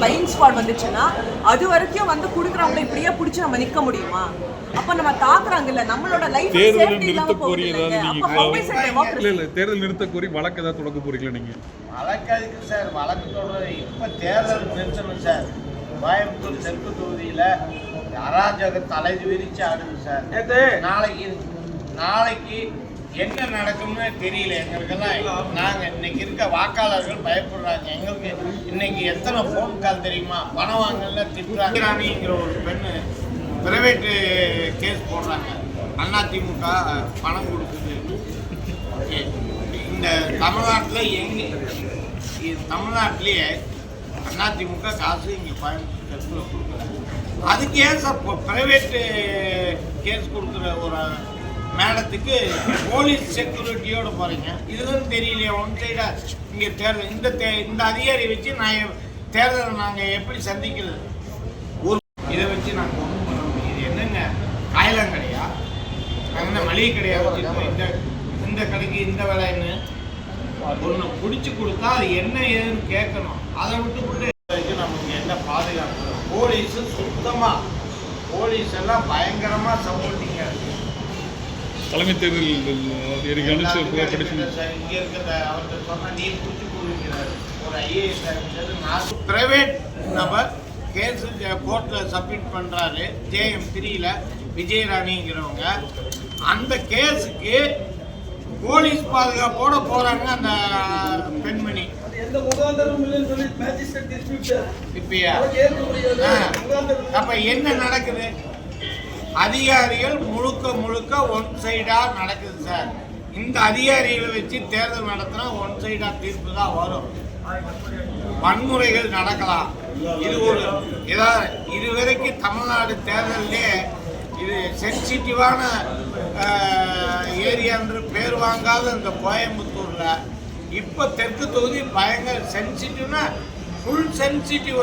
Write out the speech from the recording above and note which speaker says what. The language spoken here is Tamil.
Speaker 1: ஃப்ளையிங் ஸ்குவாட் வந்துச்சுன்னா அது வரைக்கும் வந்து குடுக்குறவங்களை இப்படியே பிடிச்சி நம்ம நிற்க முடியுமா? அப்ப நம்ம தாக்குறாங்க இல்ல, நம்மளோட லைஃப் சேஃப்டி இல்லாம போகுது. அப்ப ஹவ் இஸ் இட் டெமோக்ரசி?
Speaker 2: இல்ல தேர்தல் நிறுத்த கோரி வழக்கு ஏதாவது தொடக்க போறீங்களா நீங்க?
Speaker 3: வழக்கு அதுக்கு சார், வழக்கு தொடர் இப்ப தேர்தல் நிறுத்தணும் சார். கோயம்புத்தூர் தெற்கு தொகுதியில அராஜக தலை விரிச்சு ஆடுது சார். நாளைக்கு என்ன நடக்கும்னு தெரியல எங்களுக்கெல்லாம். நாங்க இன்னைக்கு இருக்க வாக்காளர்கள் பயப்படுறாங்க. எங்களுக்கு இன்னைக்கு எத்தனை ஃபோன் கால் தெரியுமா? பணம் வாங்கல திட்டுறாங்கிற ஒரு பெண்ணு பிரைவேட்டு கேஸ் போடுறாங்க. அதிமுக பணம் கொடுக்குது. இந்த தமிழ்நாட்டிலேயே அதிமுக காசு இங்கே கோயம்புத்தூர் கொடுக்குறாங்க. அதுக்கு ஏன் சார் பிரைவேட்டு கேஸ் கொடுக்குற ஒரு மேடத்துக்கு போலீஸ் செக்யூரிட்டியோடு போகிறீங்க? இதுதான் தெரியலையா? ஒன் சைடாக இங்கே தேர்தல் இந்த அதிகாரி வச்சு நான் தேர்தலை நாங்கள் எப்படி சந்திக்கிறது? ஒரு இதை வச்சு நாங்கள் ஒன்றும் பண்ண முடியும். இது என்னங்க காயலாம் கடையா? நாங்கள் மளிகை கடையாக வச்சுருக்கோம். இந்த கடைக்கு இந்த விலைன்னு ஒன்று பிடிச்சி கொடுத்தா அது என்ன ஏதுன்னு கேட்கணும். அதை விட்டுக்கிட்டு நமக்கு என்ன பாதுகாப்பு? போலீஸு சுத்தமாக, போலீஸ் எல்லாம் பயங்கரமாக சப்போர்ட்டிங்க.
Speaker 2: தலைமை தேர்தல்
Speaker 3: இங்கே இருக்கிற அவர்கிட்ட சொன்னால் நீ பிடிச்சி கொடுக்கிறாரு ஒரு ஐஏஎஸ் நான் பிரைவேட் நபர் கேஸு கோர்ட்டில் சப்மிட் பண்ணுறாரு. JM3ல விஜயராணிங்கிறவங்க. அந்த கேஸுக்கு போலீஸ் பாதுகாப்போட போறாங்க அந்த பெண்மணி. இப்பயா அப்ப என்ன நடக்குது? அதிகாரிகள் முழுக்க ஒன் சைடா நடக்குது சார். இந்த அதிகாரிகளை வச்சு தேர்தல் நடத்தினா ஒன் சைடா தீர்ப்பு தான் வரும். வன்முறைகள் நடக்கலாம். இதுவரைக்கும் தமிழ்நாடு தேர்தலே இது சென்சிட்டிவான ஏரியா என்று பேர் வாங்காத இந்த கோயம்புத்தூர்ல இப்போ தெற்கு தொகுதி பயங்கர சென்சிட்டிவ்னா ஃபுல் சென்சிட்டிவ்.